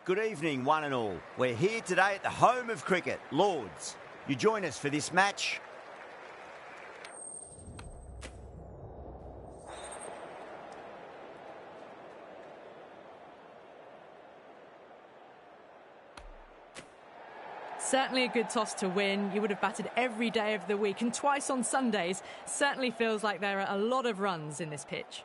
Good evening, one and all. We're here today at the home of cricket, Lords. You join us for this match. Certainly a good toss to win. You would have batted every day of the week and twice on Sundays. Certainly feels like there are a lot of runs in this pitch.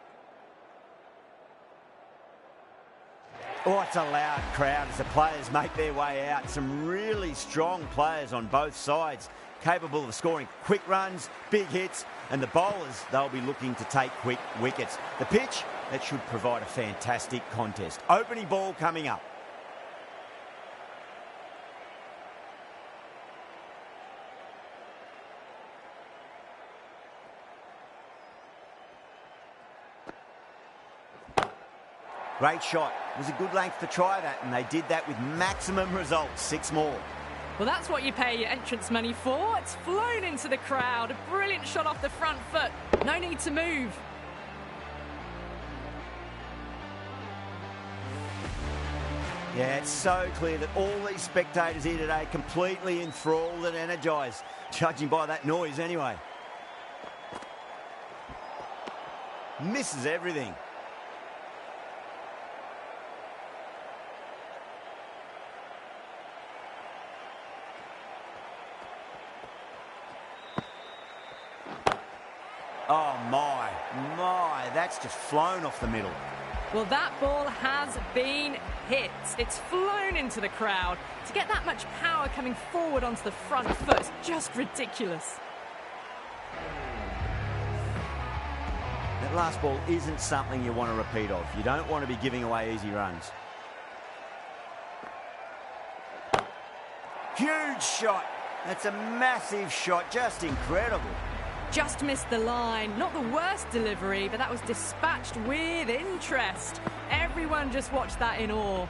Oh, it's a loud crowd as the players make their way out. Some really strong players on both sides, capable of scoring quick runs, big hits, and the bowlers, they'll be looking to take quick wickets. The pitch, that should provide a fantastic contest. Opening ball coming up. Great shot. It was a good length to try that, and they did that with maximum results. 6 more. Well, that's what you pay your entrance money for. It's flown into the crowd. A brilliant shot off the front foot. No need to move. Yeah, it's so clear that all these spectators here today completely enthralled and energised, judging by that noise anyway. Misses everything. Oh, my, that's just flown off the middle. Well, that ball has been hit. It's flown into the crowd. To get that much power coming forward onto the front foot is just ridiculous. That last ball isn't something you want to repeat of. You don't want to be giving away easy runs. Huge shot. That's a massive shot. Just incredible. Just missed the line. Not the worst delivery, but that was dispatched with interest. Everyone just watched that in awe.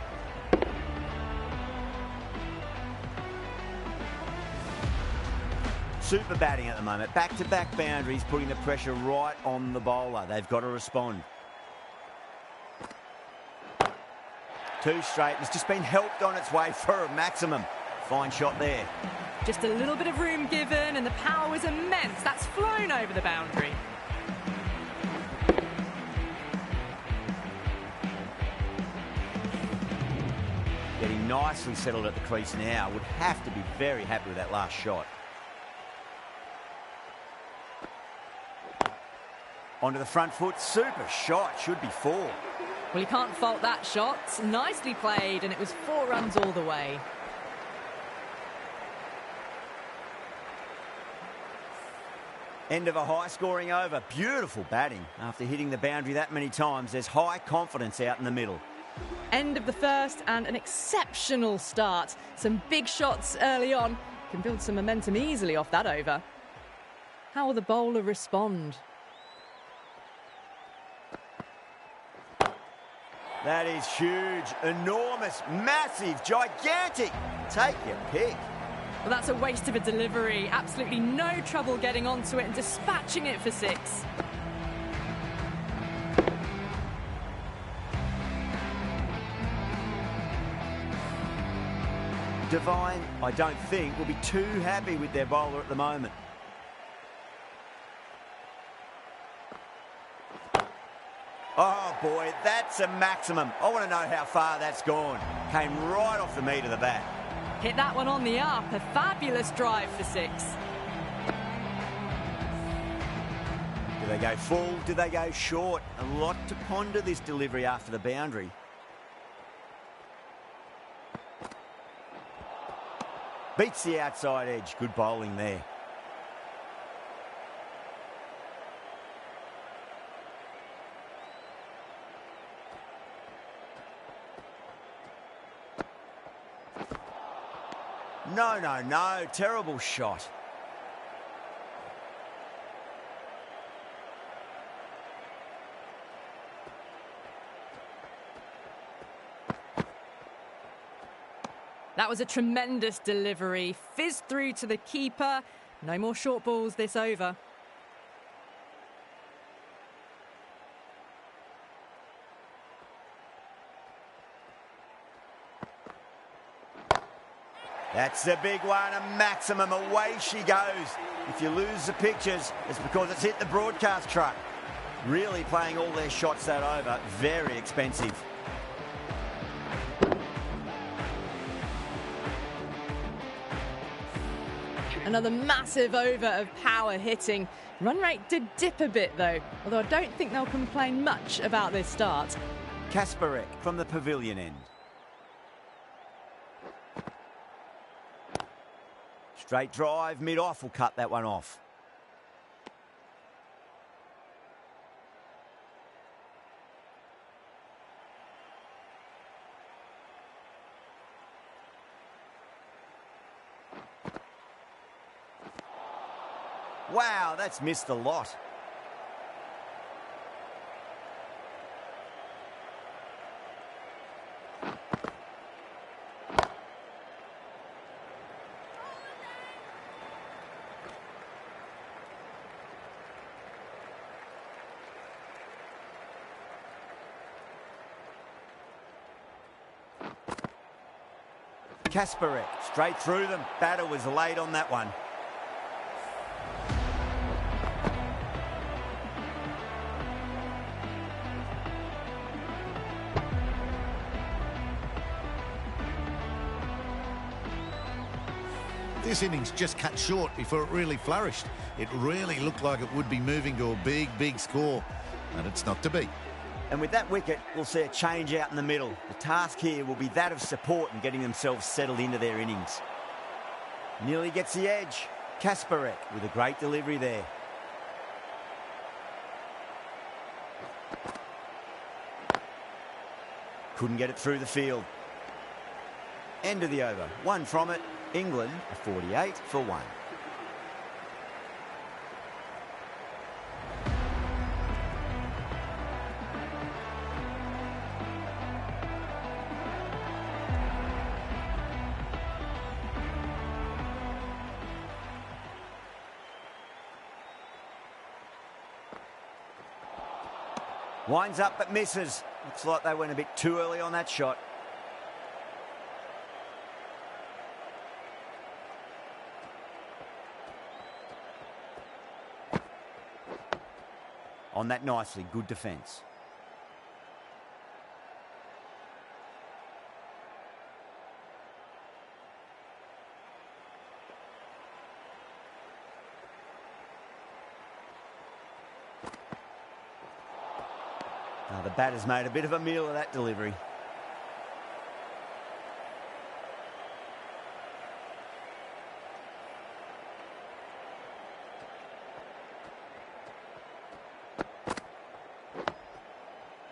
Super batting at the moment. Back-to-back boundaries, putting the pressure right on the bowler. They've got to respond. 2 straight. It's just been helped on its way for a maximum. Fine shot there. Just a little bit of room given, and the power was immense. That's flown over the boundary. Getting nicely settled at the crease now. Would have to be very happy with that last shot. Onto the front foot. Super shot. Should be 4. Well, you can't fault that shot. Nicely played, and it was 4 runs all the way. End of a high-scoring over. Beautiful batting. After hitting the boundary that many times, there's high confidence out in the middle. End of the first and an exceptional start. Some big shots early on. Can build some momentum easily off that over. How will the bowler respond? That is huge, enormous, massive, gigantic. Take your pick. Well, that's a waste of a delivery. Absolutely no trouble getting onto it and dispatching it for 6. Devine, I don't think, will be too happy with their bowler at the moment. Oh, boy, that's a maximum. I want to know how far that's gone. Came right off the meat of the bat. Hit that one on the up. A fabulous drive for 6. Do they go full? Do they go short? A lot to ponder this delivery after the boundary. Beats the outside edge. Good bowling there. No. Terrible shot. That was a tremendous delivery. Fizzed through to the keeper. No more short balls this over. That's a big one, a maximum. Away she goes. If you lose the pictures, it's because it's hit the broadcast truck. Really playing all their shots that over. Very expensive. Another massive over of power hitting. Run rate did dip a bit though, although I don't think they'll complain much about this start. Kasparek from the pavilion end. Straight drive, mid-off will cut that one off. Wow, that's missed a lot. Kasparek straight through them. Batter was late on that one. This innings just cut short before it really flourished. It really looked like it would be moving to a big, big score, and it's not to be. And with that wicket, we'll see a change out in the middle. The task here will be that of support and getting themselves settled into their innings. Nearly gets the edge. Kasparek with a great delivery there. Couldn't get it through the field. End of the over. One from it. England, a 48 for 1. Winds up but misses. Looks like they went a bit too early on that shot. On that nicely, good defence. Now the batter's made a bit of a meal of that delivery.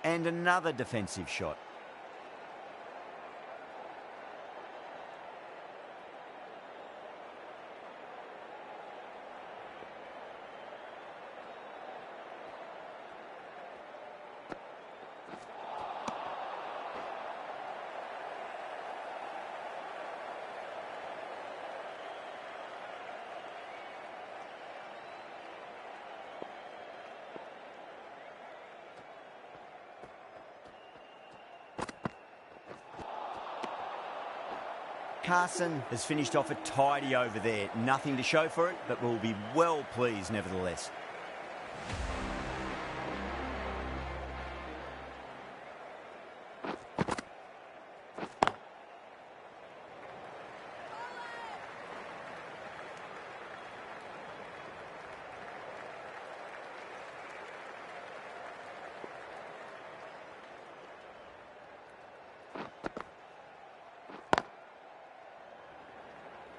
And another defensive shot. Carson has finished off a tidy over there. Nothing to show for it, but will be well pleased nevertheless.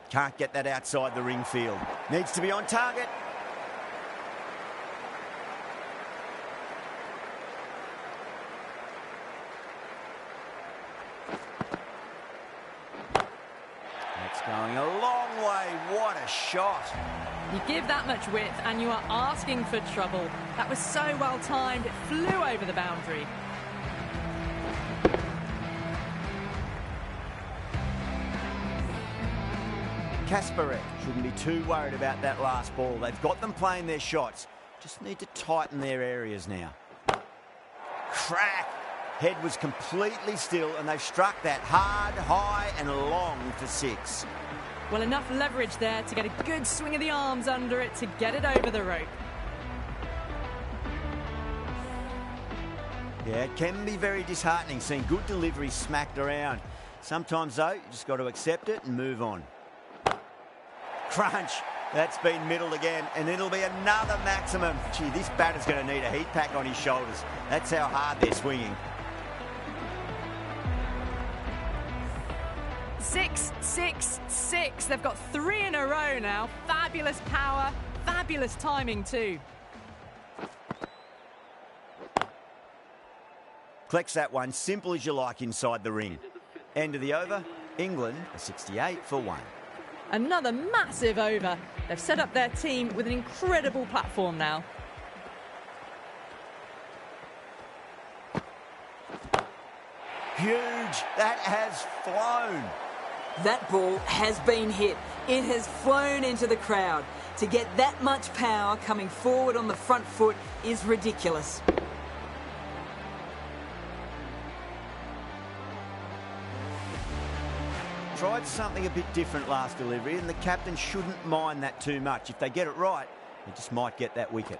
Can't get that outside the ring field. Needs to be on target. That's going a long way. What a shot. You give that much width and you are asking for trouble. That was so well timed. It flew over the boundary. Kasparek shouldn't be too worried about that last ball. They've got them playing their shots. Just need to tighten their areas now. Crack! Head was completely still and they've struck that hard, high and long for 6. Well, enough leverage there to get a good swing of the arms under it to get it over the rope. Yeah, it can be very disheartening seeing good delivery smacked around. Sometimes, though, you just got to accept it and move on. Crunch. That's been middled again, and it'll be another maximum. Gee, this batter's going to need a heat pack on his shoulders. That's how hard they're swinging. 6, 6, 6. They've got 3 in a row now. Fabulous power, fabulous timing too. Collects that one, simple as you like inside the ring. End of the over, England are 68 for 1. Another massive over. They've set up their team with an incredible platform now. Huge. That has flown. That ball has been hit. It has flown into the crowd. To get that much power coming forward on the front foot is ridiculous. Tried something a bit different last delivery, and the captain shouldn't mind that too much. If they get it right, they just might get that wicket.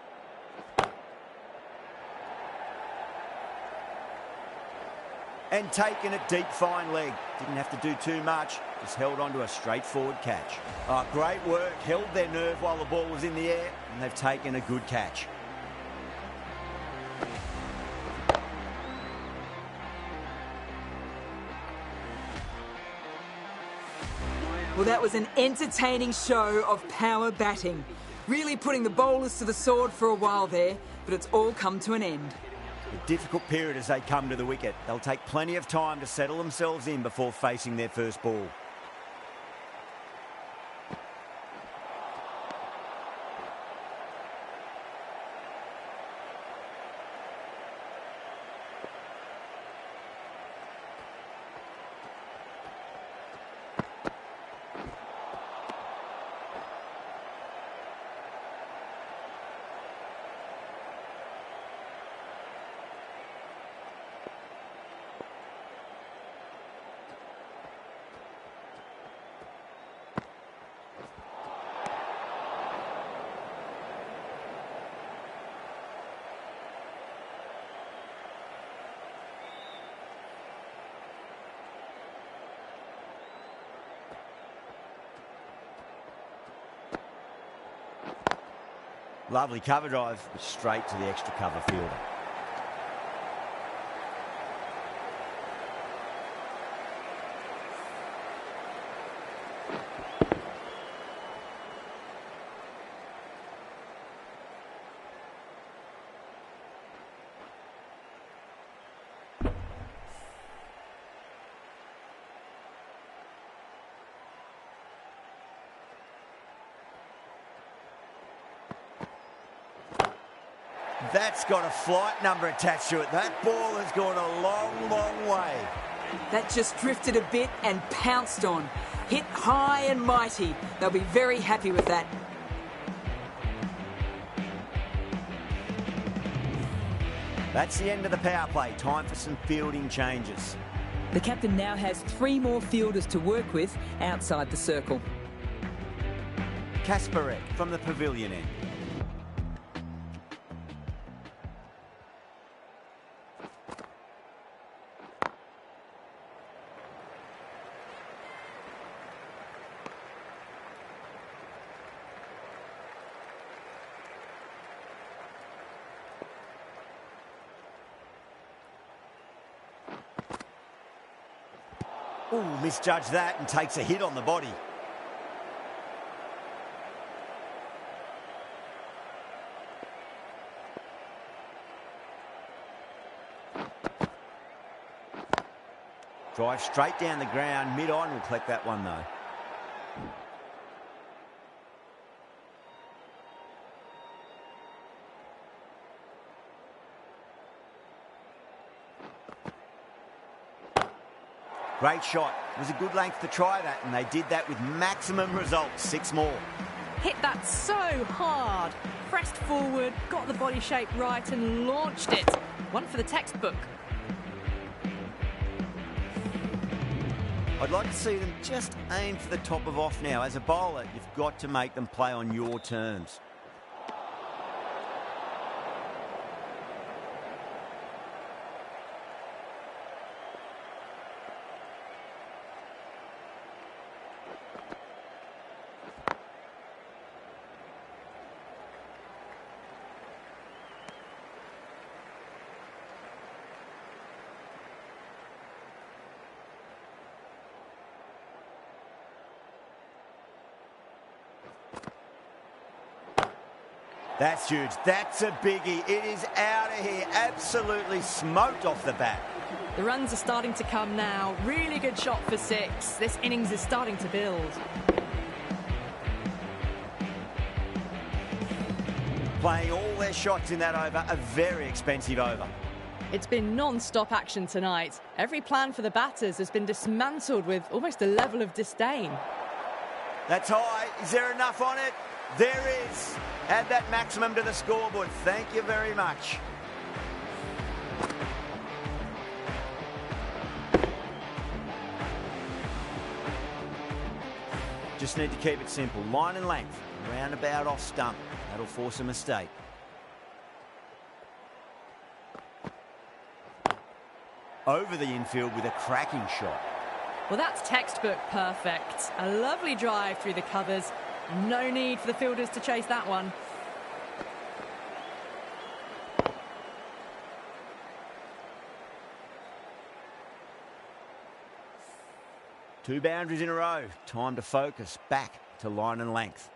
And taken it deep, fine leg. Didn't have to do too much, just held on to a straightforward catch. Oh, great work, held their nerve while the ball was in the air, and they've taken a good catch. Well, that was an entertaining show of power batting. Really putting the bowlers to the sword for a while there, but it's all come to an end. A difficult period as they come to the wicket. They'll take plenty of time to settle themselves in before facing their first ball. Lovely cover drive, straight to the extra cover fielder. That's got a flight number attached to it. That ball has gone a long, long way. That just drifted a bit and pounced on. Hit high and mighty. They'll be very happy with that. That's the end of the power play. Time for some fielding changes. The captain now has 3 more fielders to work with outside the circle. Kasparek from the pavilion end. Ooh, misjudged that and takes a hit on the body. Drive straight down the ground, mid-on, will collect that one though. Great shot. It was a good length to try that, and they did that with maximum results. 6 more. Hit that so hard. Pressed forward, got the body shape right and launched it. One for the textbook. I'd like to see them just aim for the top of off now. As a bowler, you've got to make them play on your terms. That's huge. That's a biggie. It is out of here. Absolutely smoked off the bat. The runs are starting to come now. Really good shot for 6. This innings is starting to build. Playing all their shots in that over, a very expensive over. It's been non-stop action tonight. Every plan for the batters has been dismantled with almost a level of disdain. That's high. Is there enough on it? There is. Add that maximum to the scoreboard. Thank you very much. Just need to keep it simple. Line and length. Roundabout off stump. That'll force a mistake. Over the infield with a cracking shot. Well, that's textbook perfect. A lovely drive through the covers. No need for the fielders to chase that one. Two boundaries in a row. Time to focus. Back to line and length.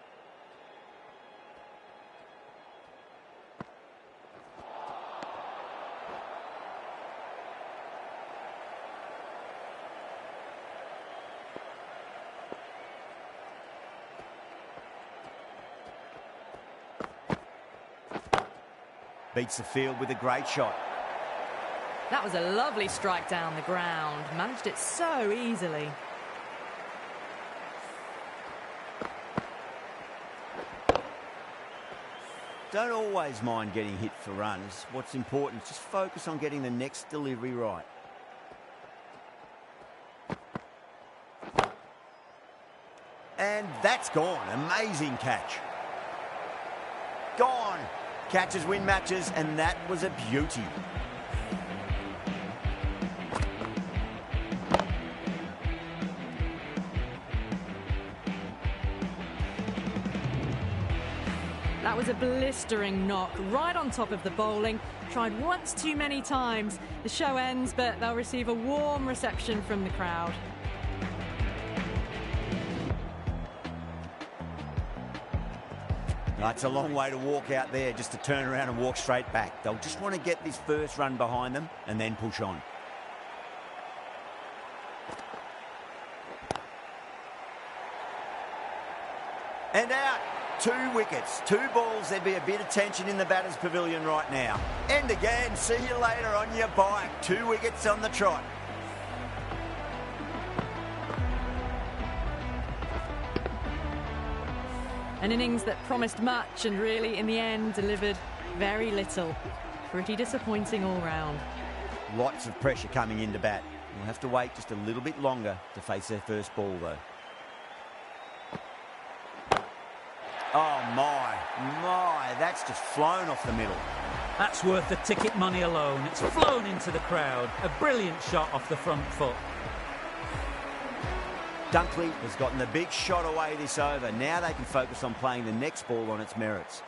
Beats the field with a great shot. That was a lovely strike down the ground. Managed it so easily. Don't always mind getting hit for runs. What's important is just focus on getting the next delivery right. And that's gone. Amazing catch. Gone. Catches win matches, and that was a beauty. That was a blistering knock right on top of the bowling. Tried once too many times. The show ends, but they'll receive a warm reception from the crowd. It's a long way to walk out there just to turn around and walk straight back. They'll just want to get this first run behind them and then push on. And out. 2 wickets, 2 balls. There'd be a bit of tension in the batter's pavilion right now. And again, see you later on your bike. 2 wickets on the trot. An innings that promised much and really, in the end, delivered very little. Pretty disappointing all round. Lots of pressure coming into bat. We'll have to wait just a little bit longer to face their first ball, though. Oh, my, that's just flown off the middle. That's worth the ticket money alone. It's flown into the crowd. A brilliant shot off the front foot. Dunkley has gotten the big shot away this over. Now they can focus on playing the next ball on its merits.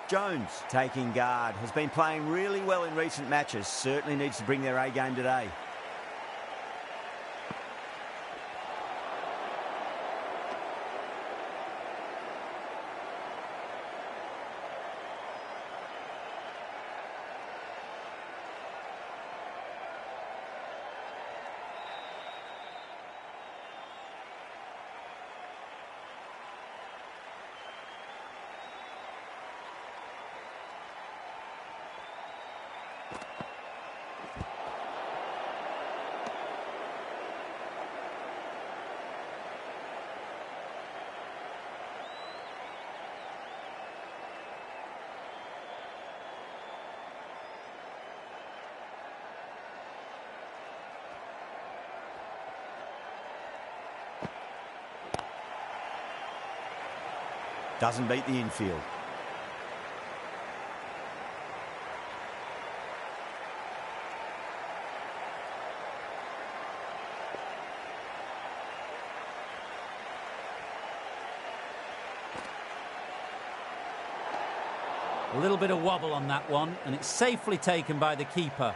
Jones taking guard. Has been playing really well in recent matches. Certainly needs to bring their A game today. Doesn't beat the infield. A little bit of wobble on that one, and it's safely taken by the keeper.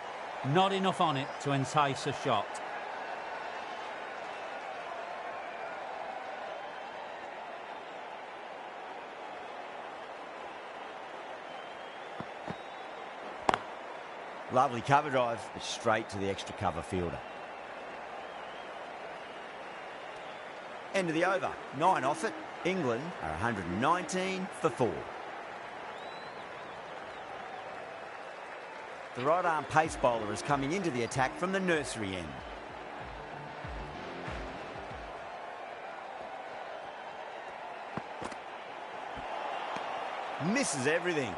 Not enough on it to entice a shot. Lovely cover drive, but straight to the extra cover fielder. End of the over. 9 off it. England are 119 for 4. The right-arm pace bowler is coming into the attack from the nursery end. Misses everything.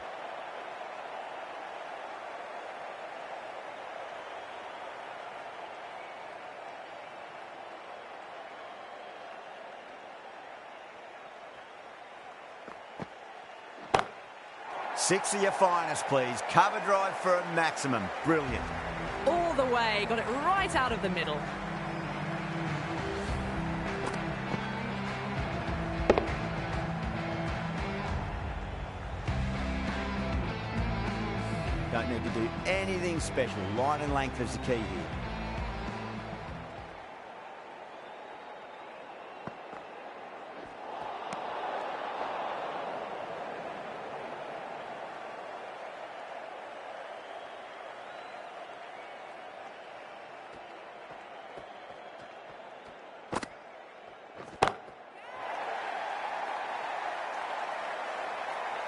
Six of your finest, please. Cover drive for a maximum. Brilliant. All the way, got it right out of the middle. Don't need to do anything special. Line and length is the key here.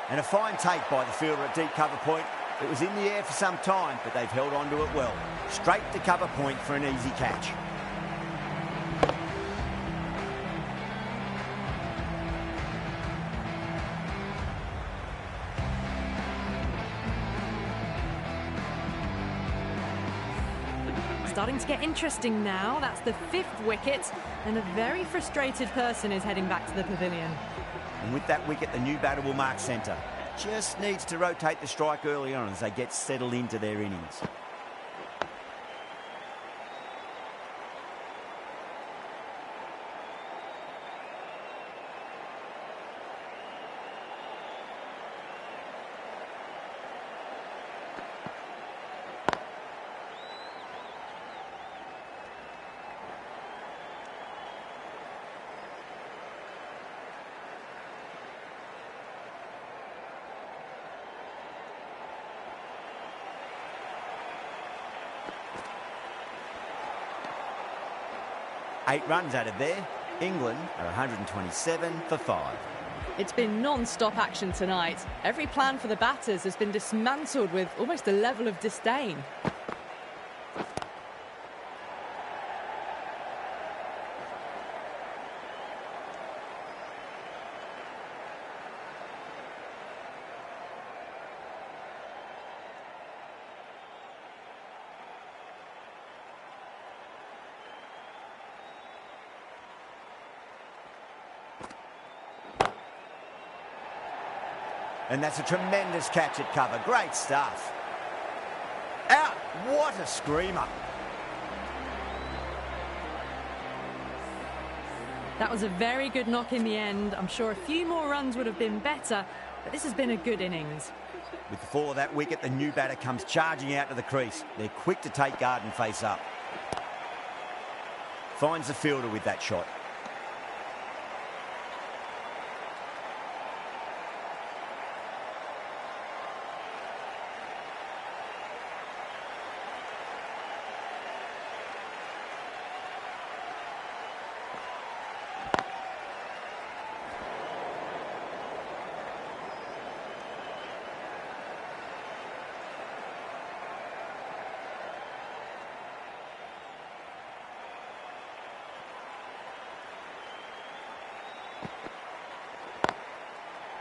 And a fine take by the fielder at deep cover point. It was in the air for some time, but they've held on to it well. Straight to cover point for an easy catch. Starting to get interesting now. That's the 5th wicket, and a very frustrated person is heading back to the pavilion. And with that wicket, the new batter will mark centre. Just needs to rotate the strike early on as they get settled into their innings. Eight runs added there. England are 127 for 5. It's been non-stop action tonight. Every plan for the batters has been dismantled with almost a level of disdain. And that's a tremendous catch at cover. Great stuff. Out. What a screamer. That was a very good knock in the end. I'm sure a few more runs would have been better, but this has been a good innings. With the fall of that wicket, the new batter comes charging out to the crease. They're quick to take guard and face up. Finds the fielder with that shot.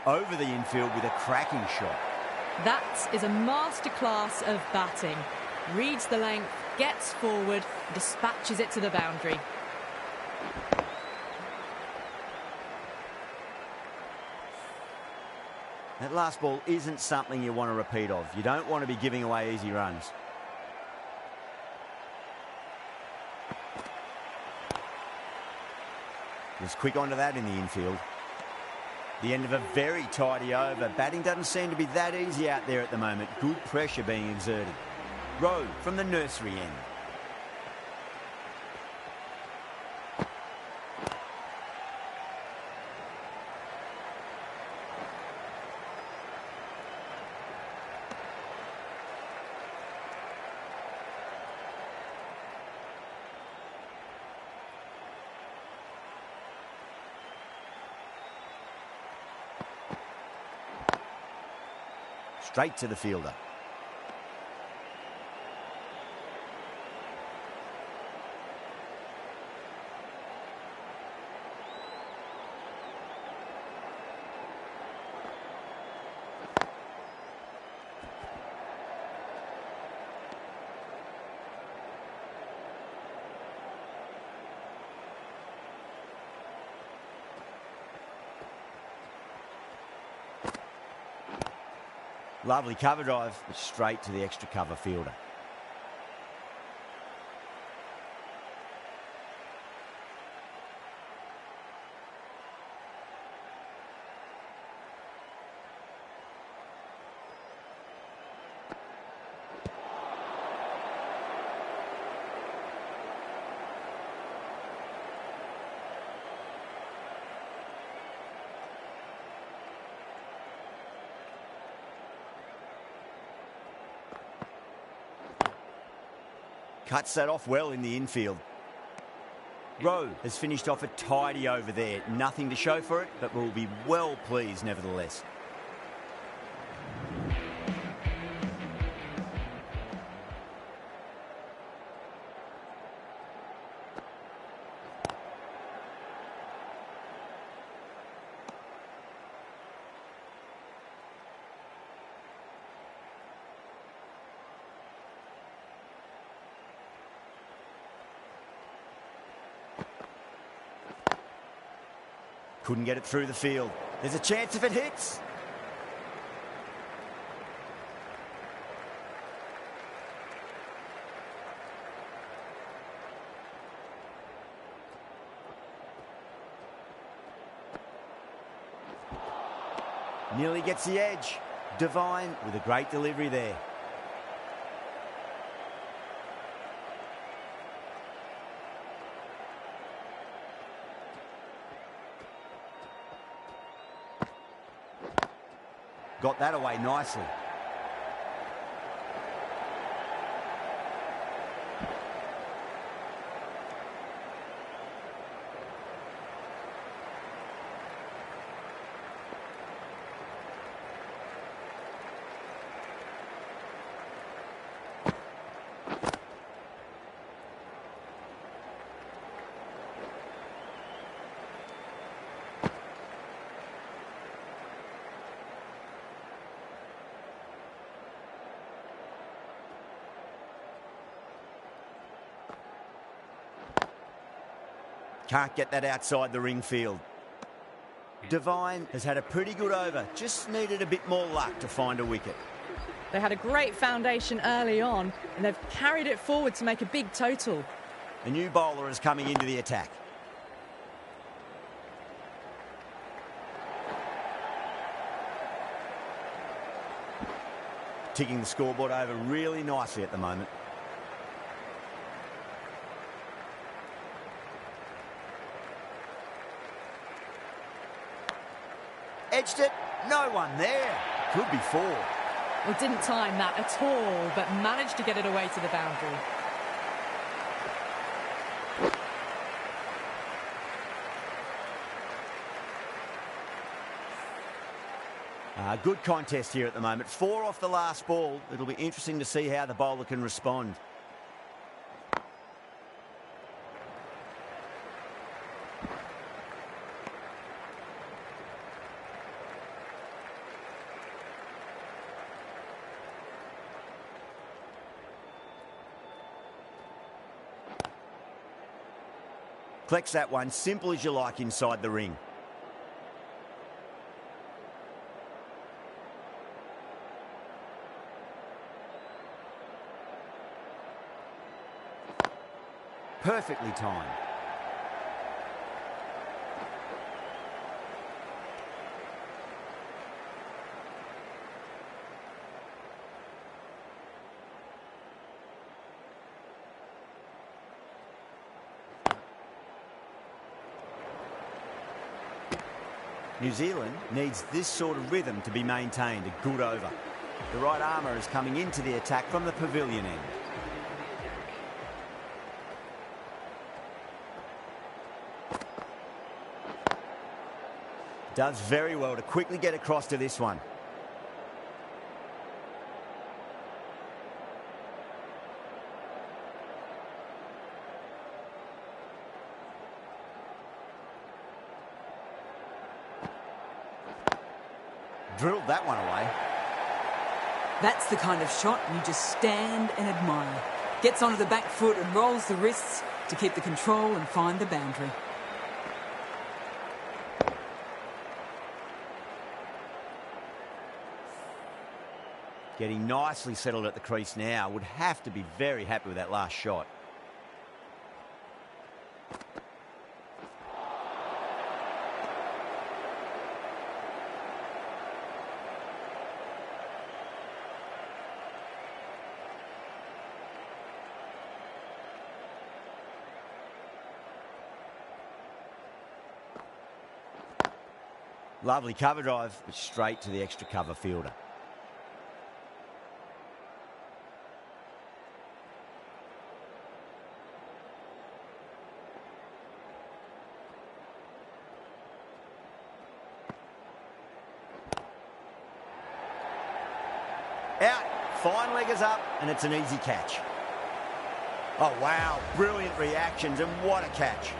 Over the infield with a cracking shot. That is a masterclass of batting. Reads the length, gets forward, dispatches it to the boundary. That last ball isn't something you want to repeat of. You don't want to be giving away easy runs. Was quick onto that in the infield. The end of a very tidy over. Batting doesn't seem to be that easy out there at the moment. Good pressure being exerted. Rowe from the nursery end. Straight to the fielder. Lovely cover drive, but straight to the extra cover fielder. Cuts that off well in the infield. Rowe has finished off a tidy over there. Nothing to show for it, but will be well pleased nevertheless. Couldn't get it through the field. There's a chance if it hits. Nearly gets the edge. Devine with a great delivery there. Got that away nicely. Can't get that outside the ring field. Devine has had a pretty good over. Just needed a bit more luck to find a wicket. They had a great foundation early on, and they've carried it forward to make a big total. A new bowler is coming into the attack. Ticking the scoreboard over really nicely at the moment. Edged it, no one there. Could be four. Well, didn't time that at all, but managed to get it away to the boundary. Good contest here at the moment. 4 off the last ball. It'll be interesting to see how the bowler can respond. Collects that one, simple as you like inside the ring. Perfectly timed. New Zealand needs this sort of rhythm to be maintained. A good over. The right armour is coming into the attack from the pavilion end. Does very well to quickly get across to this one. Drilled that one away. That's the kind of shot you just stand and admire. Gets onto the back foot and rolls the wrists to keep the control and find the boundary. Getting nicely settled at the crease now. Would have to be very happy with that last shot. Lovely cover drive, but straight to the extra cover fielder. Out. Fine leggers up, and it's an easy catch. Oh, wow. Brilliant reactions, and what a catch.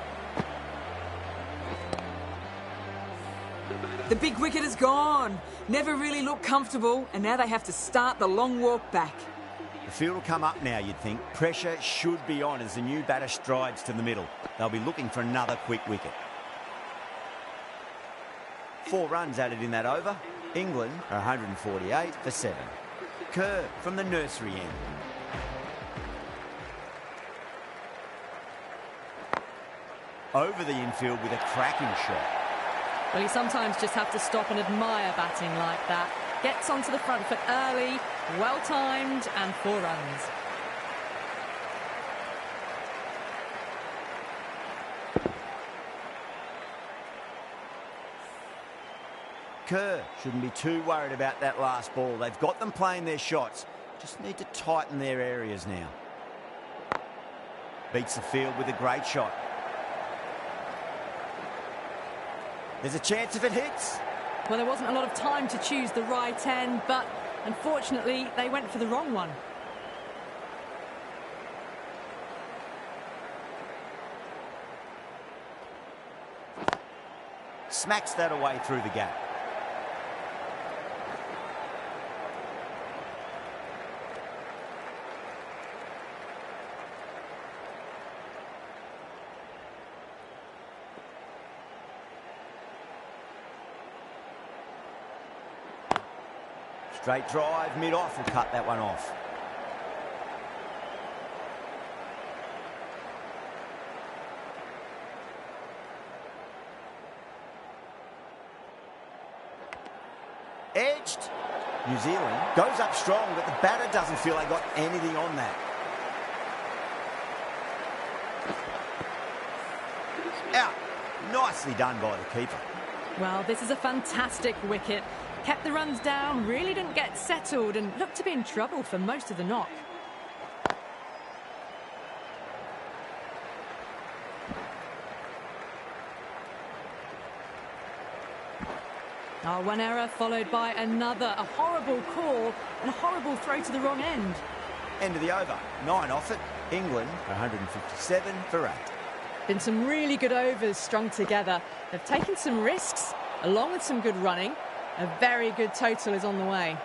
The big wicket is gone. Never really looked comfortable, and now they have to start the long walk back. The field will come up now, you'd think. Pressure should be on as the new batter strides to the middle. They'll be looking for another quick wicket. 4 runs added in that over. England are 148 for 7. Kerr from the nursery end. Over the infield with a cracking shot. Well, you sometimes just have to stop and admire batting like that. Gets onto the front foot early, well-timed, and 4 runs. Kerr shouldn't be too worried about that last ball. They've got them playing their shots. Just need to tighten their areas now. Beats the field with a great shot. There's a chance if it hits. Well, there wasn't a lot of time to choose the right end, but unfortunately, they went for the wrong one. Smacks that away through the gap. Straight drive, mid-off will cut that one off. Edged. New Zealand goes up strong, but the batter doesn't feel they got anything on that. Out. Nicely done by the keeper. Well, this is a fantastic wicket. Kept the runs down, really didn't get settled, and looked to be in trouble for most of the knock. Oh, one error followed by another. A horrible call and a horrible throw to the wrong end. End of the over. 9 off it. England 157 for 8. Been some really good overs strung together. They've taken some risks, along with some good running. A very good total is on the way.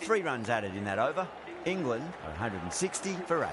3 runs added in that over. England are 160 for 8.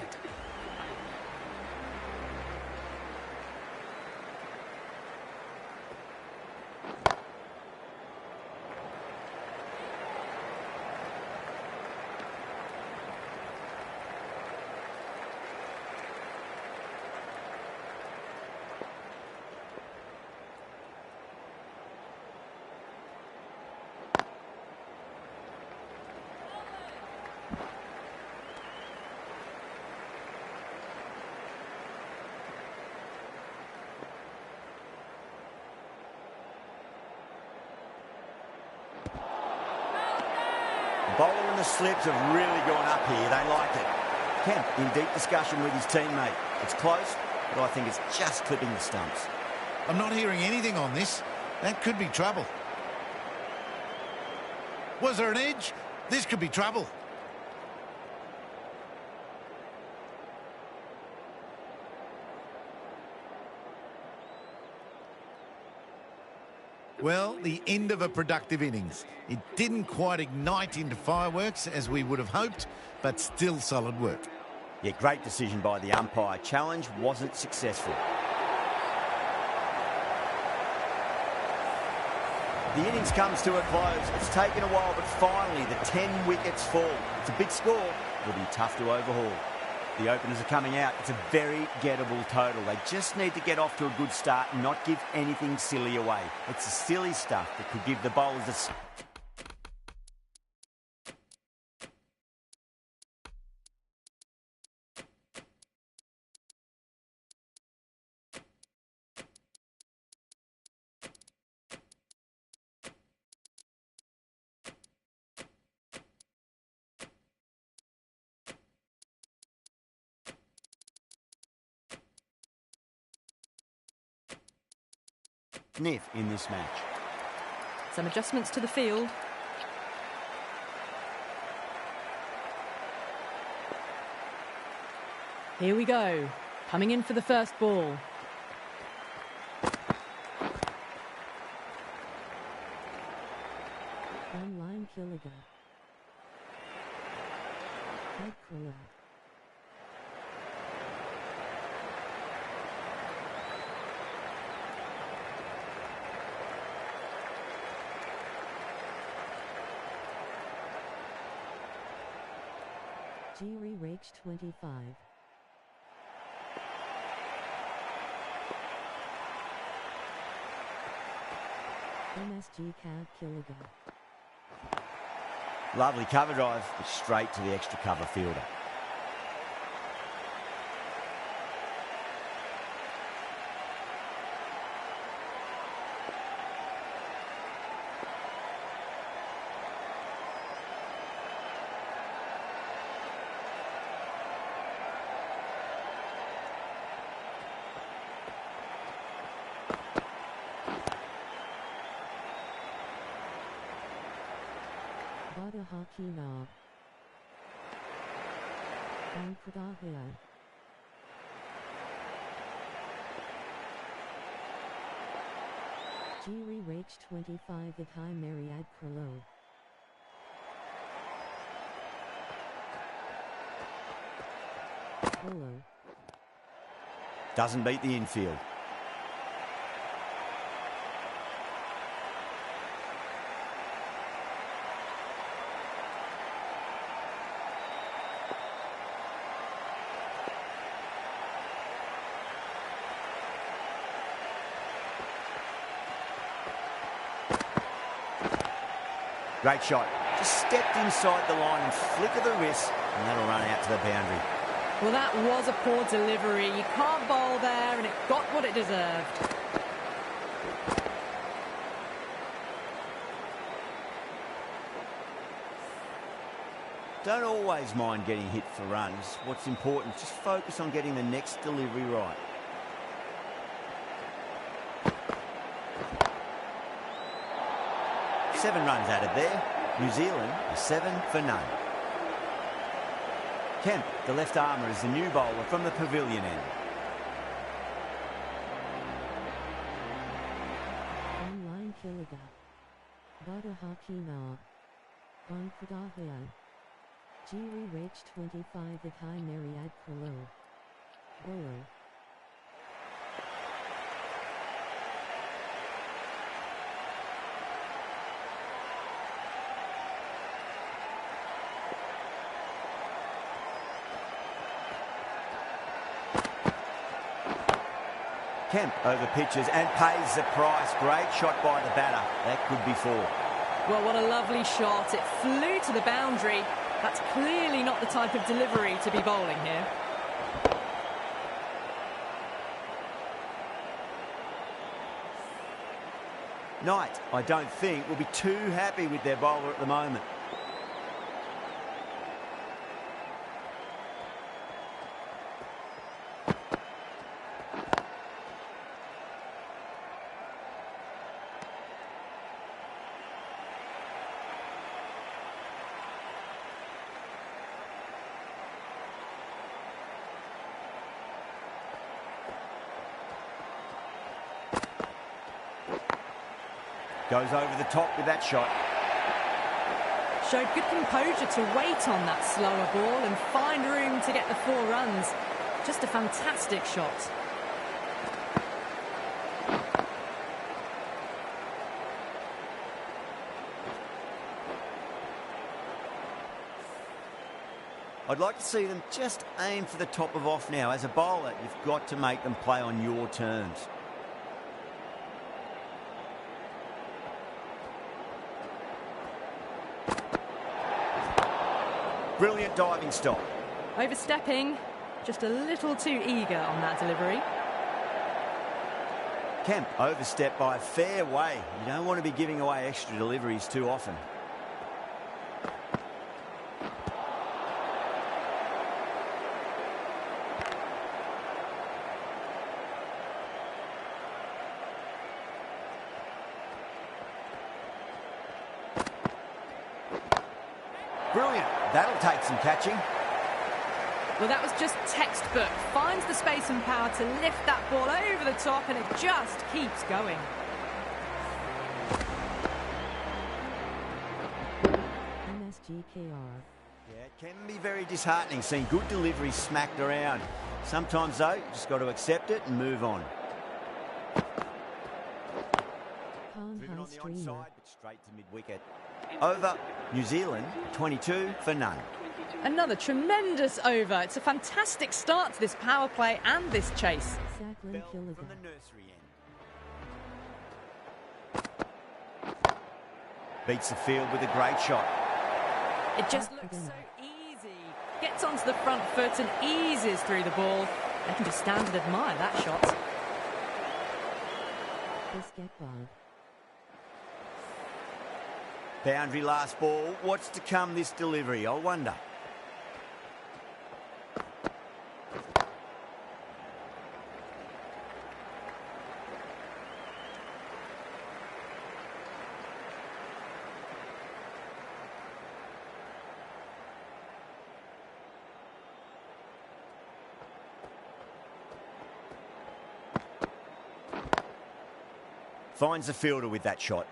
Bowler and the slips have really gone up here. They like it. Kemp in deep discussion with his teammate. It's close, but I think it's just clipping the stumps. I'm not hearing anything on this. That could be trouble. Was there an edge? This could be trouble. Well, the end of a productive innings. It didn't quite ignite into fireworks as we would have hoped, but still solid work. Yeah, great decision by the umpire. Challenge wasn't successful. The innings comes to a close. It's taken a while, but finally the 10 wickets fall. It's a big score. It'll be tough to overhaul. The openers are coming out. It's a very gettable total. They just need to get off to a good start and not give anything silly away. It's the silly stuff that could give the bowlers a sniff in this match. Some adjustments to the field. Here we go. Coming in for the first ball. Online Killiger. Head Giri Rach 25. MSG Cad Killiger. Lovely cover drive, but straight to the extra cover fielder. Bada Hockey Knob. And Kudahio. Giri Rach 25 at High Mariad Kurlo. Polo. Doesn't beat the infield. Great shot. Just stepped inside the line and flick of the wrist, and that'll run out to the boundary. Well, that was a poor delivery. You can't bowl there, and it got what it deserved. Don't always mind getting hit for runs. What's important is just focus on getting the next delivery right. Seven runs added there. New Zealand are 7 for none. Kemp, the left armour, is the new bowler from the pavilion end. Online Killiger. Bada Hockey Knob. On Kudahian. Jiri reached 25 at high Mariad Kralo. Bowler. Kemp over pitches and pays the price. Great shot by the batter. That could be 4. Well, what a lovely shot. It flew to the boundary. That's clearly not the type of delivery to be bowling here. Knight, I don't think, will be too happy with their bowler at the moment. Goes over the top with that shot. Showed good composure to wait on that slower ball and find room to get the 4 runs. Just a fantastic shot. I'd like to see them just aim for the top of off now. As a bowler, you've got to make them play on your terms. Brilliant diving stop. Overstepping, just a little too eager on that delivery. Kemp overstepped by a fair way. You don't want to be giving away extra deliveries too often. Brilliant. That'll take some catching. Well, that was just textbook. Finds the space and power to lift that ball over the top, and it just keeps going. MSGKR. Yeah, it can be very disheartening seeing good deliveries smacked around. Sometimes, though, you just got to accept it and move on. Moving on the onside, but straight to mid-wicket. Over, New Zealand, 22 for none. Another tremendous over. It's a fantastic start to this power play and this chase. Sacklin Bell from Killigan. the nursery end. Beats the field with a great shot. It just looks so easy. Gets onto the front foot and eases through the ball. They can just stand and admire that shot. Biscuit Bob. Boundary last ball. What's to come this delivery? I wonder. Finds the fielder with that shot.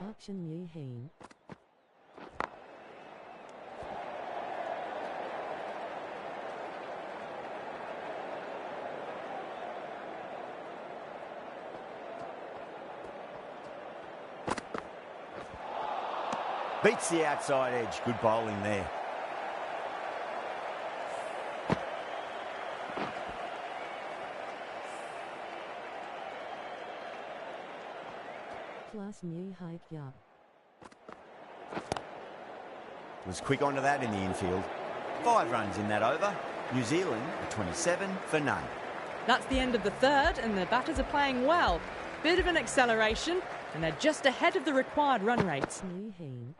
Auction Yu Hain. Beats the outside edge. Good bowling there. Plus New Hike Yup. Was quick onto that in the infield. 5 runs in that over. New Zealand are 27 for none. That's the end of the third, and the batters are playing well. Bit of an acceleration, and they're just ahead of the required run rate. New Hain.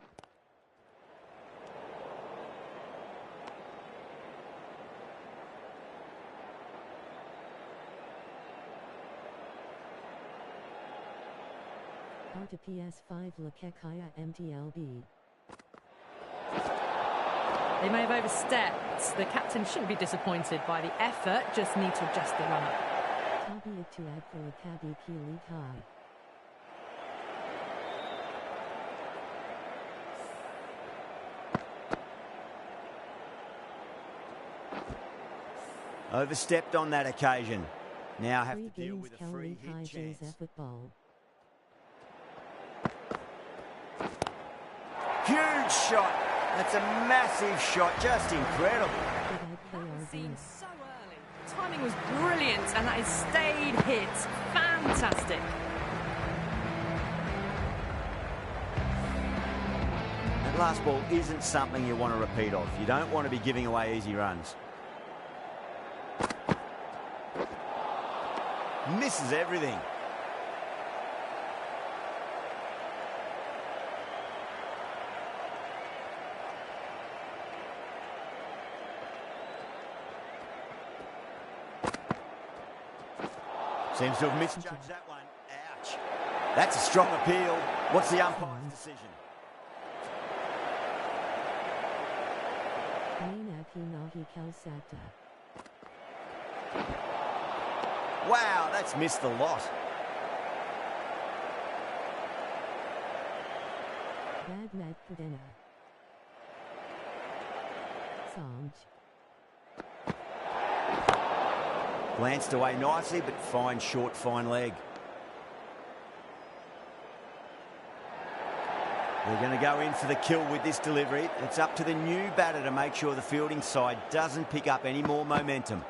Onto PS5 Lakekaya MTLB. They may have overstepped. The captain shouldn't be disappointed by the effort, just need to adjust the run-up. Overstepped on that occasion. Now have to deal with a free hit chance. Huge shot. That's a massive shot. Just incredible. Seen so early. Timing was brilliant, and that is stayed hit. Fantastic. That last ball isn't something you want to repeat of. You don't want to be giving away easy runs. Misses everything. Seems to have misjudged that one. Ouch. That's a strong appeal. What's the umpire's decision? Wow, that's missed the lot. Glanced away nicely, but fine short, fine leg. They're going to go in for the kill with this delivery. It's up to the new batter to make sure the fielding side doesn't pick up any more momentum.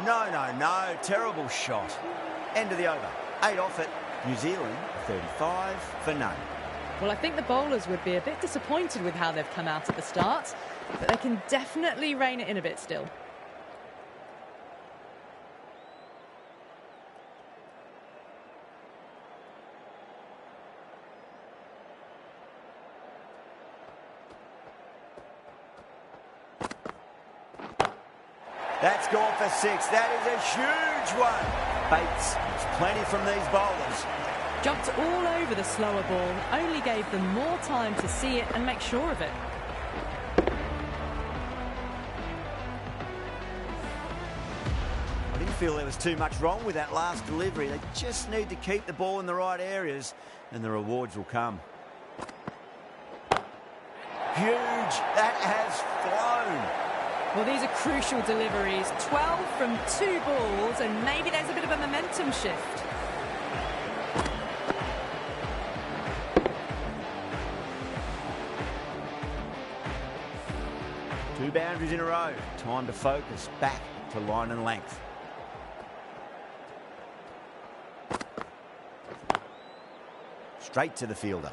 No, no, no. Terrible shot. End of the over. 8 off it. New Zealand 35 for none. Well, I think the bowlers would be a bit disappointed with how they've come out at the start, but they can definitely rein it in a bit still. That's gone for 6. That is a huge one. Bates, there's plenty from these bowlers. Jumped all over the slower ball, only gave them more time to see it and make sure of it. I didn't feel there was too much wrong with that last delivery. They just need to keep the ball in the right areas and the rewards will come. Huge. That has flown. Well, these are crucial deliveries. 12 from 2 balls, and maybe there's a bit of a momentum shift. Two boundaries in a row. Time to focus back to line and length. Straight to the fielder.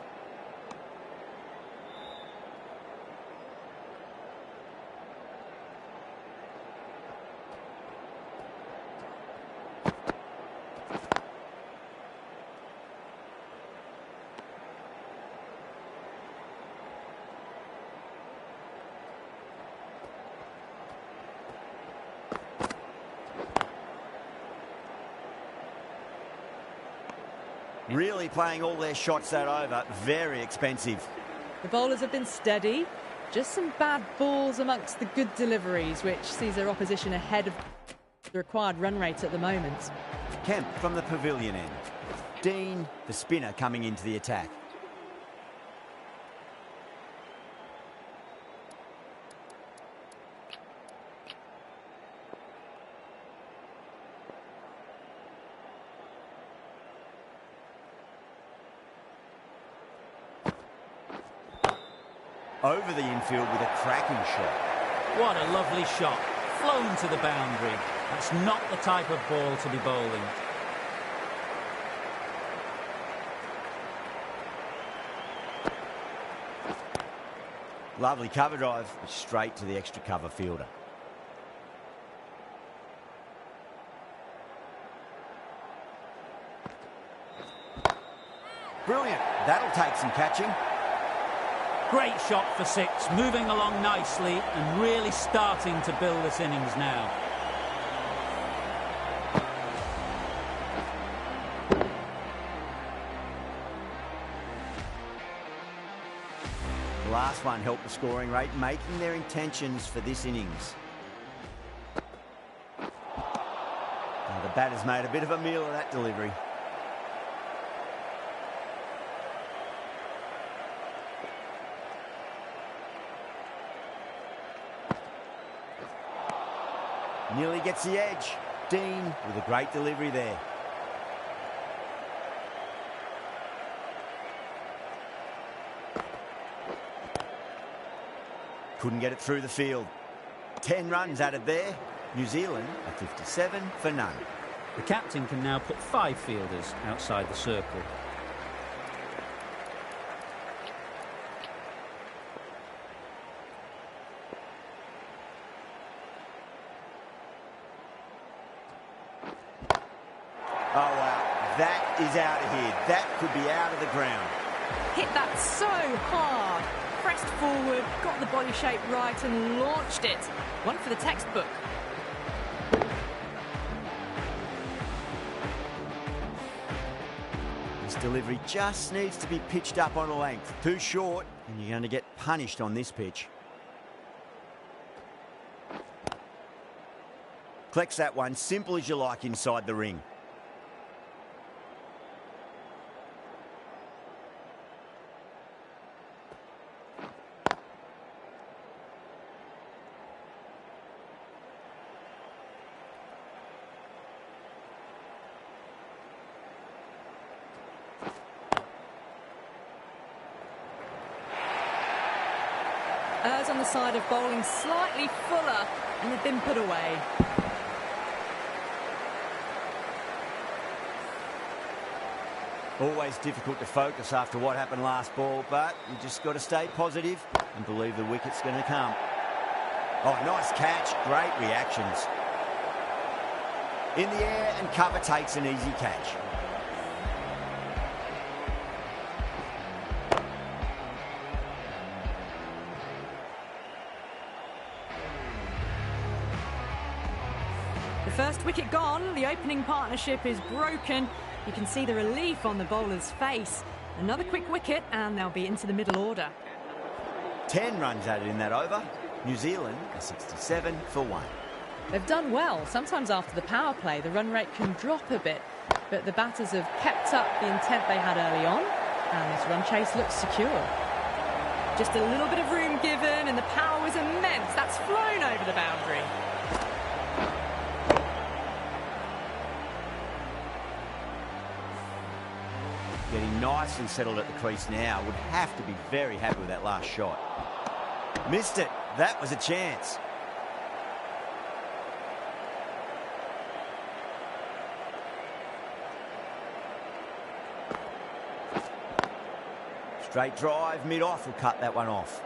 Really playing all their shots that over. Very expensive. The bowlers have been steady. Just some bad balls amongst the good deliveries, which sees their opposition ahead of the required run rate at the moment. Kemp from the pavilion end. Dean, the spinner, coming into the attack. Over the infield with a cracking shot. What a lovely shot. Flown to the boundary. That's not the type of ball to be bowling. Lovely cover drive, straight to the extra cover fielder. Brilliant. That'll take some catching. Great shot for 6, moving along nicely and really starting to build this innings now. last one helped the scoring rate, making their intentions for this innings. Now the batter's made a bit of a meal of that delivery. Nearly gets the edge. Dean with a great delivery there. Couldn't get it through the field. 10 runs added there. New Zealand are 57 for none. The captain can now put 5 fielders outside the circle. Oh, wow. That is out of here. That could be out of the ground. Hit that so hard. Pressed forward, got the body shape right and launched it. One for the textbook. This delivery just needs to be pitched up on a length. Too short, and you're going to get punished on this pitch. Collects that one, simple as you like, inside the ring. Errs on the side of bowling slightly fuller, and they've been put away. Always difficult to focus after what happened last ball, but you just got to stay positive and believe the wicket's going to come. Oh, nice catch. Great reactions. In the air, and cover takes an easy catch. The first wicket gone, the opening partnership is broken. You can see the relief on the bowler's face. Another quick wicket and they'll be into the middle order. 10 runs added in that over. New Zealand are 67 for 1. They've done well. Sometimes after the power play, the run rate can drop a bit, but the batters have kept up the intent they had early on, and this run chase looks secure. Just a little bit of room given, and the power was immense. That's flown over the boundary. Getting nice and settled at the crease now. Would have to be very happy with that last shot. Missed it. That was a chance. Straight drive, mid-off will cut that one off.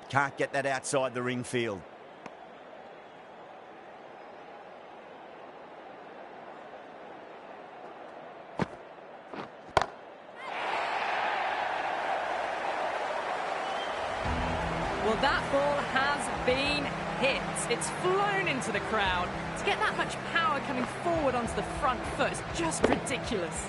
Can't get that outside the ring field. Well, that ball has been hit. It's flown into the crowd. To get that much power coming forward onto the front foot is just ridiculous.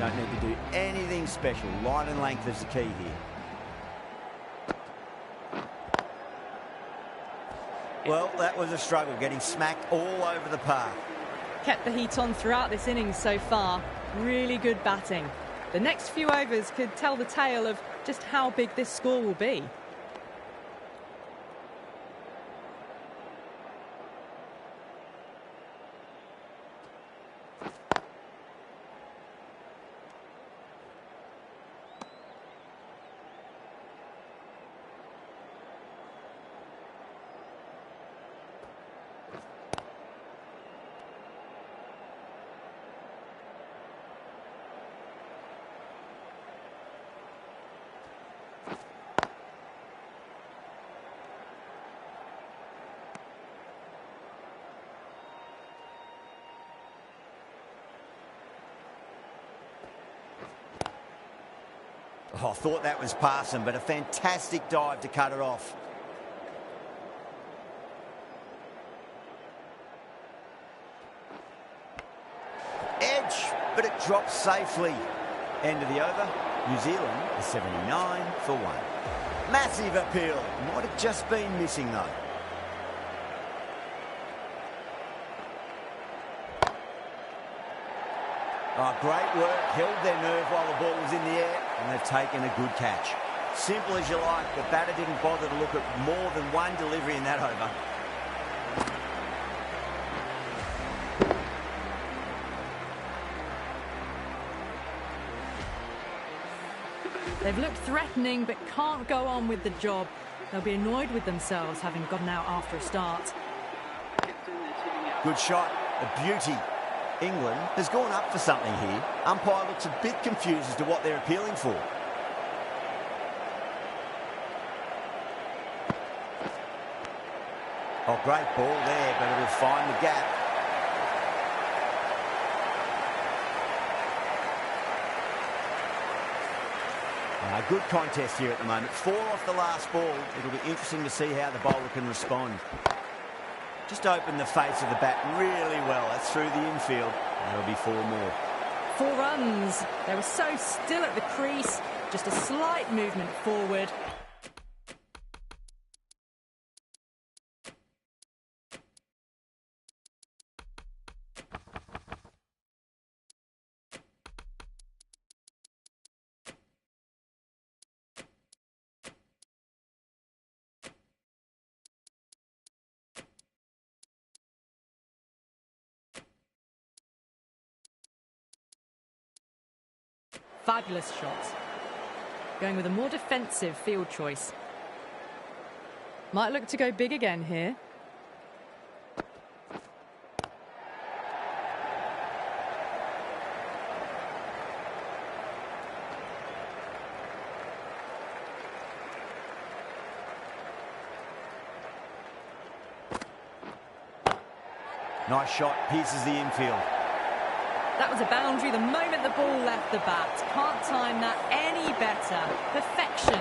Don't need to do anything special. Line and length is the key here. Well, that was a struggle, getting smacked all over the park. Kept the heat on throughout this innings so far. Really good batting. The next few overs could tell the tale of just how big this score will be. Oh, I thought that was passing, but a fantastic dive to cut it off. Edge, but it drops safely. End of the over. New Zealand is 79 for 1. Massive appeal. Might have just been missing though. Oh, great work. Held their nerve while the ball was in the air, and they've taken a good catch. Simple as you like. The batter didn't bother to look at more than one delivery in that over. They've looked threatening but can't go on with the job. They'll be annoyed with themselves having gotten out after a start. Good shot, a beauty. England has gone up for something here. Umpire looks a bit confused as to what they're appealing for. Oh, great ball there, but it'll find the gap. Good contest here at the moment. 4 off the last ball. It'll be interesting to see how the bowler can respond. Just opened the face of the bat really well. That's through the infield. There'll be 4 more. 4 runs. They were so still at the crease. Just a slight movement forward. Fabulous shots. Going with a more defensive field choice. Might look to go big again here. Nice shot, pierces the infield. That was a boundary the moment the ball left the bat. Can't time that any better. Perfection.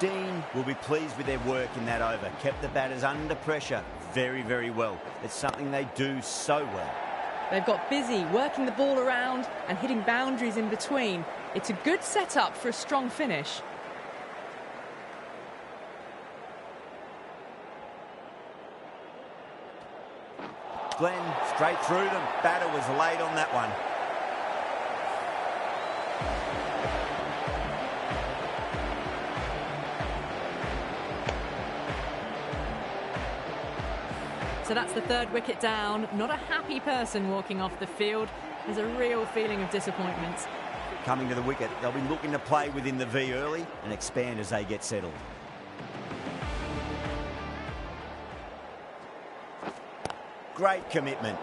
Dean will be pleased with their work in that over. Kept the batters under pressure very, very well. It's something they do so well. They've got busy working the ball around and hitting boundaries in between. It's a good setup for a strong finish. Glenn straight through them. Batter was late on that one. So that's the 3rd wicket down. Not a happy person walking off the field. There's a real feeling of disappointment. Coming to the wicket, they'll be looking to play within the V early and expand as they get settled. Great commitment.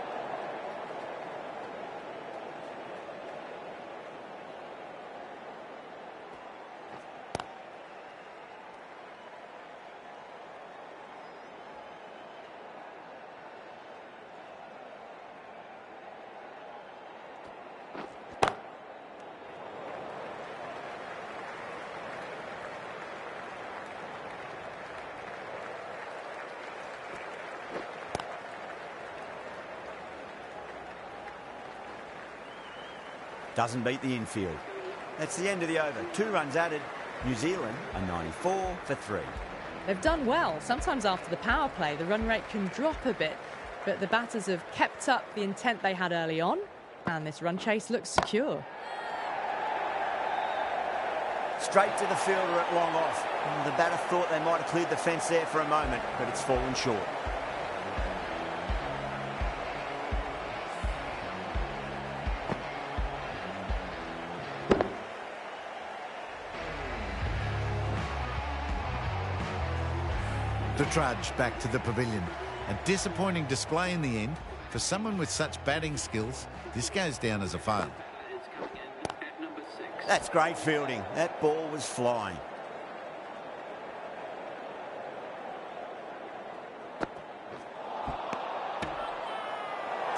Doesn't beat the infield. That's the end of the over. 2 runs added. New Zealand are 94 for 3. They've done well. Sometimes after the power play, the run rate can drop a bit. But the batters have kept up the intent they had early on. And this run chase looks secure. Straight to the fielder at long off. The batter thought they might have cleared the fence there for a moment, but it's fallen short. To trudge back to the pavilion. A disappointing display in the end. For someone with such batting skills, this goes down as a fail. That's great fielding. That ball was flying.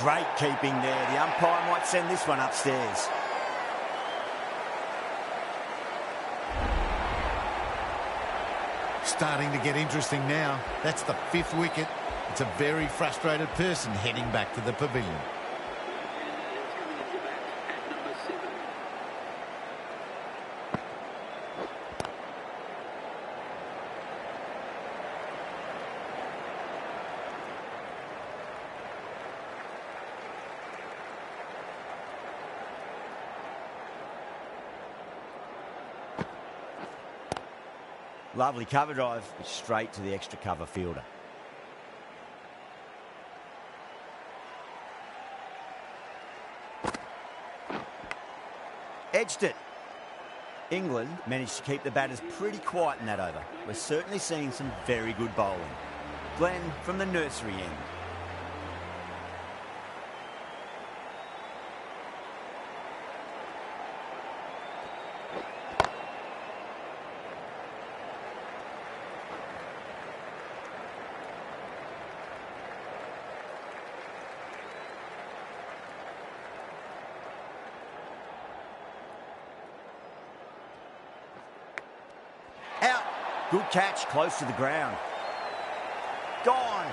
Great keeping there. The umpire might send this one upstairs. Starting to get interesting now. That's the 5th wicket. It's a very frustrated person heading back to the pavilion. Lovely cover drive, straight to the extra cover fielder. Edged it. England managed to keep the batters pretty quiet in that over. We're certainly seeing some very good bowling. Glenn from the nursery end. Out. Good catch, close to the ground. Gone.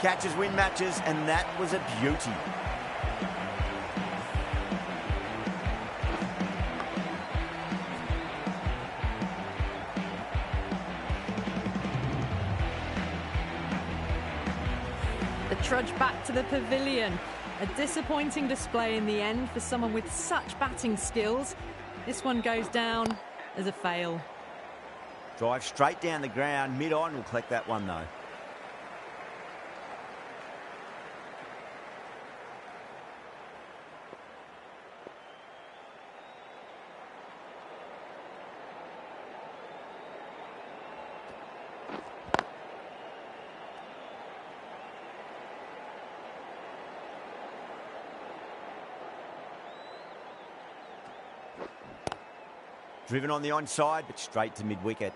Catches win matches, and that was a beauty. The trudge back to the pavilion. A disappointing display in the end for someone with such batting skills. This one goes down as a fail. Drive straight down the ground. Mid-on will collect that one, though. Driven on the onside, but straight to mid-wicket.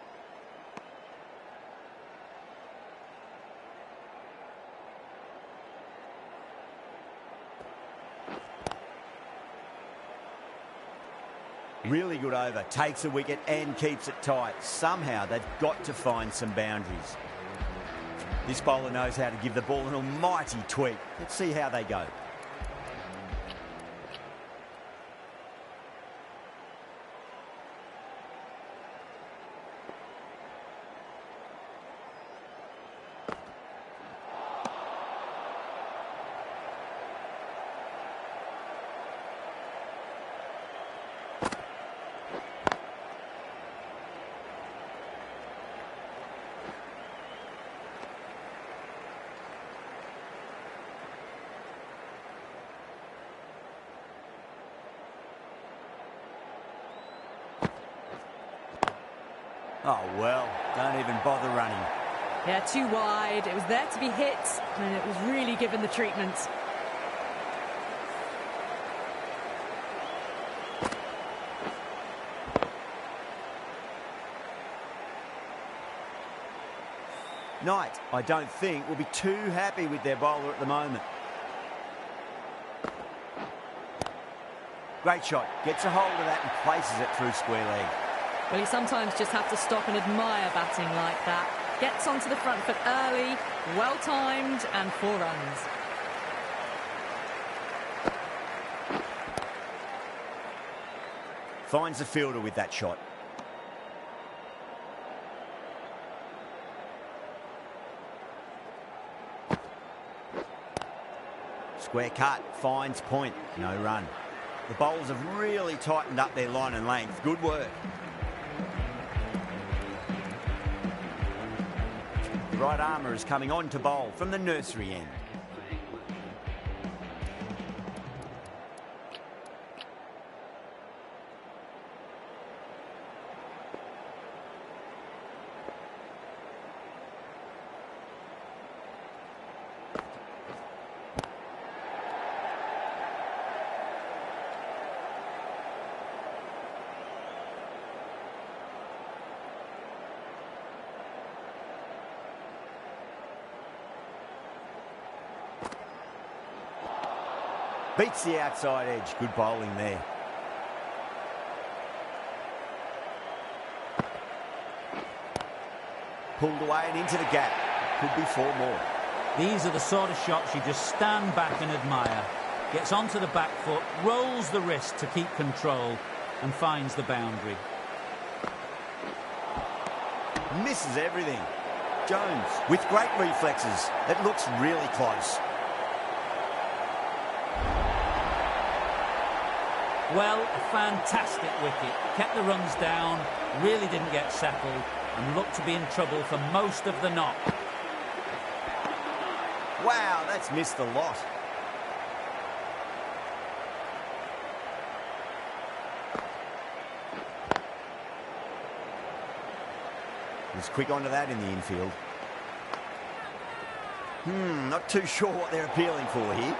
Really good over, takes a wicket and keeps it tight. Somehow they've got to find some boundaries. This bowler knows how to give the ball an almighty tweak. Let's see how they go. Oh, well, don't even bother running. Yeah, too wide. It was there to be hit, and it was really given the treatment. Knight, I don't think, will be too happy with their bowler at the moment. Great shot. Gets a hold of that and places it through square leg. Well, you sometimes just have to stop and admire batting like that. Gets onto the front foot early, well-timed, and 4 runs. Finds the fielder with that shot. Square cut, finds point, no run. The bowlers have really tightened up their line and length. Good work. The right armour is coming on to bowl from the nursery end. Beats the outside edge. Good bowling there. Pulled away and into the gap. Could be 4 more. These are the sort of shots you just stand back and admire. Gets onto the back foot, rolls the wrist to keep control, and finds the boundary. Misses everything. Jones with great reflexes. It looks really close. Well, a fantastic wicket. Kept the runs down, really didn't get settled, and looked to be in trouble for most of the knock. Wow, that's missed a lot. Was quick onto that in the infield. Not too sure what they're appealing for here.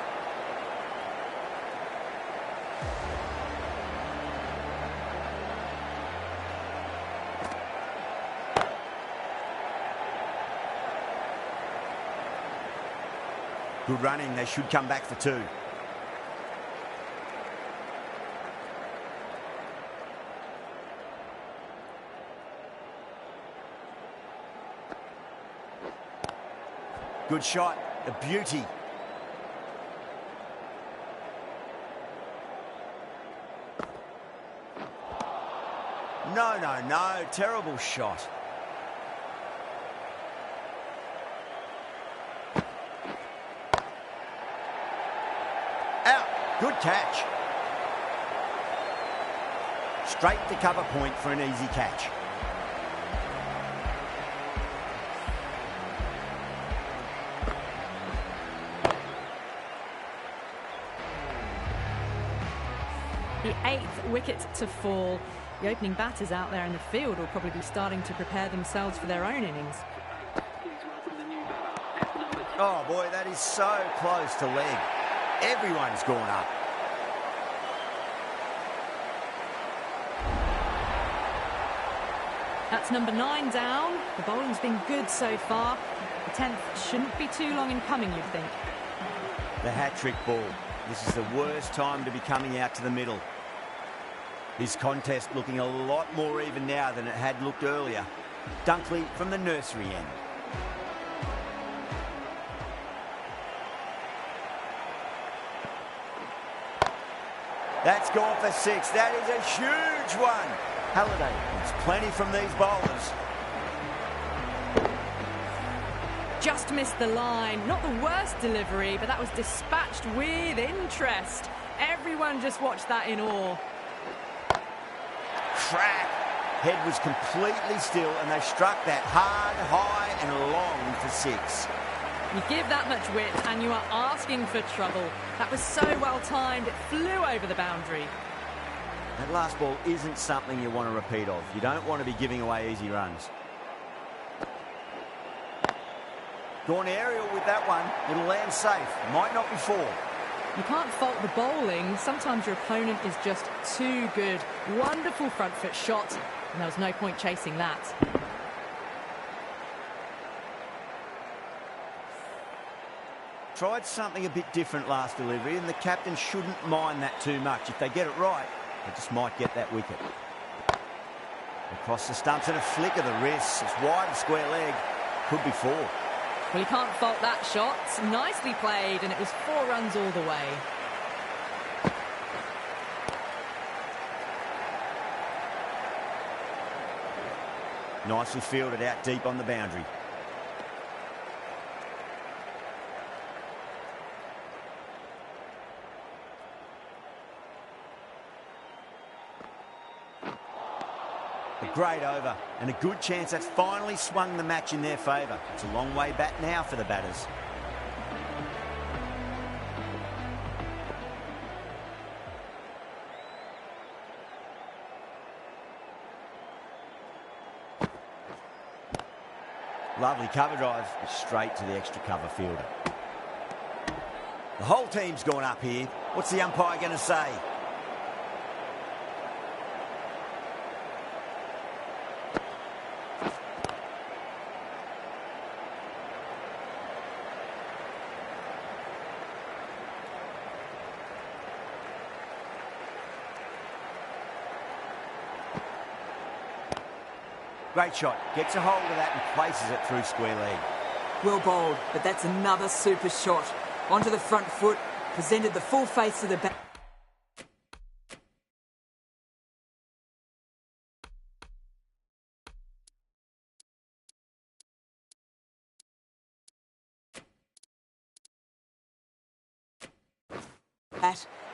Good running, they should come back for 2. Good shot, a beauty. No, terrible shot. Out, good catch. Straight to cover point for an easy catch. The 8th wicket to fall. The opening batters out there in the field will probably be starting to prepare themselves for their own innings. Oh boy, that is so close to leg. Everyone's gone up. That's number 9 down. The bowling's been good so far. The 10th shouldn't be too long in coming, you'd think. The hat-trick ball. This is the worst time to be coming out to the middle. This contest looking a lot more even now than it had looked earlier. Dunkley from the nursery end. That's gone for 6. That is a huge one. Halliday gets plenty from these bowlers. Just missed the line. Not the worst delivery, but that was dispatched with interest. Everyone just watched that in awe. Crack. Head was completely still and they struck that hard, high and long for 6. You give that much width and you are asking for trouble. That was so well timed, it flew over the boundary. That last ball isn't something you want to repeat of. You don't want to be giving away easy runs. Gone aerial with that one. It'll land safe. Might not be 4. You can't fault the bowling. Sometimes your opponent is just too good. Wonderful front foot shot, and there was no point chasing that. Tried something a bit different last delivery, and the captain shouldn't mind that too much. If they get it right, they just might get that wicket. Across the stumps and a flick of the wrist. It's wide of square leg. Could be 4. Well, you can't fault that shot. Nicely played, and it was 4 runs all the way. Nicely fielded out deep on the boundary. A great over and a good chance that's finally swung the match in their favour. It's a long way back now for the batters. Lovely cover drive, straight to the extra cover fielder. The whole team's gone up here. What's the umpire going to say? Great shot. Gets a hold of that and places it through square leg. Well bowled, but that's another super shot. Onto the front foot, presented the full face of the bat.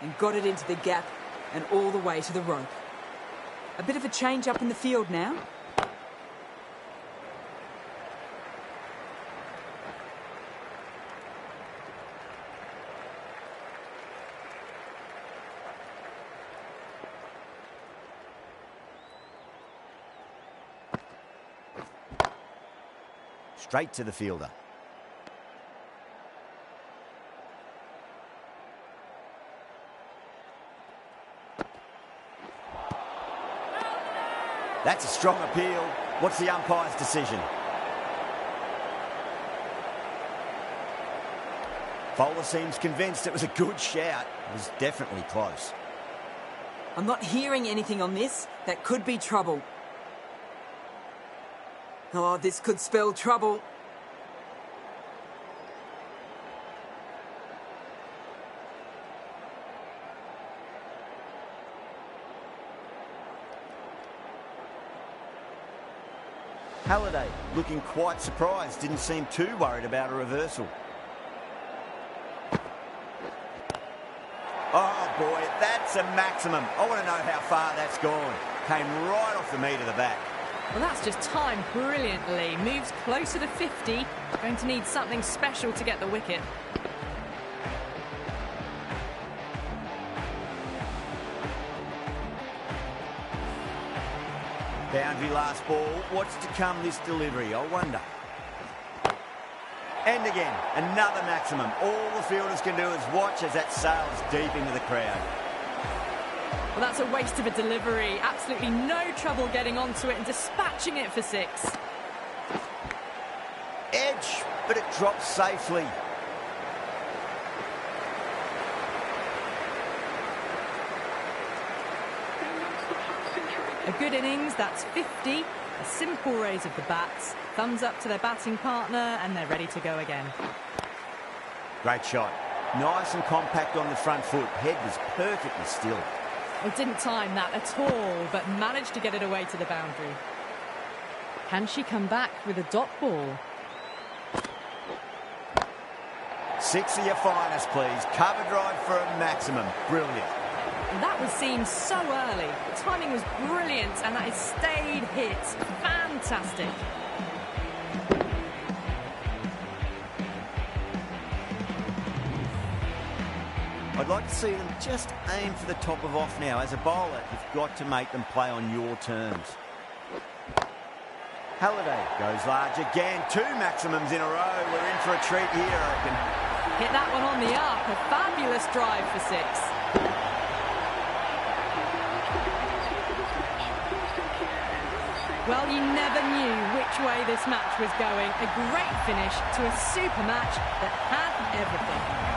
And got it into the gap and all the way to the rope. A bit of a change up in the field now. Straight to the fielder. That's a strong appeal. What's the umpire's decision? Fowler seems convinced it was a good shout. It was definitely close. I'm not hearing anything on this. That could be trouble. Oh, this could spell trouble. Halliday looking quite surprised, didn't seem too worried about a reversal. Oh boy, that's a maximum. I want to know how far that's gone. Came right off the meat of the bat. Well, that's just timed brilliantly. Moves closer to 50. Going to need something special to get the wicket. Boundary last ball. What's to come this delivery, I wonder. And again, another maximum. All the fielders can do is watch as that sails deep into the crowd. Well, that's a waste of a delivery. Absolutely no trouble getting onto it and dispatching it for 6. Edge, but it drops safely. A good innings, that's 50. A simple raise of the bats. Thumbs up to their batting partner and they're ready to go again. Great shot. Nice and compact on the front foot. Head was perfectly still. Well, didn't time that at all, but managed to get it away to the boundary. Can she come back with a dot ball? 6 of your finest, please. Cover drive for a maximum. Brilliant. And that was seen so early. The timing was brilliant, and that is stayed hit. Fantastic. I'd like to see them just aim for the top of off now. As a bowler, you've got to make them play on your terms. Halliday goes large again. 2 maximums in a row. We're in for a treat here, I reckon. Hit that one on the up. A fabulous drive for 6. Well, you never knew which way this match was going. A great finish to a super match that had everything.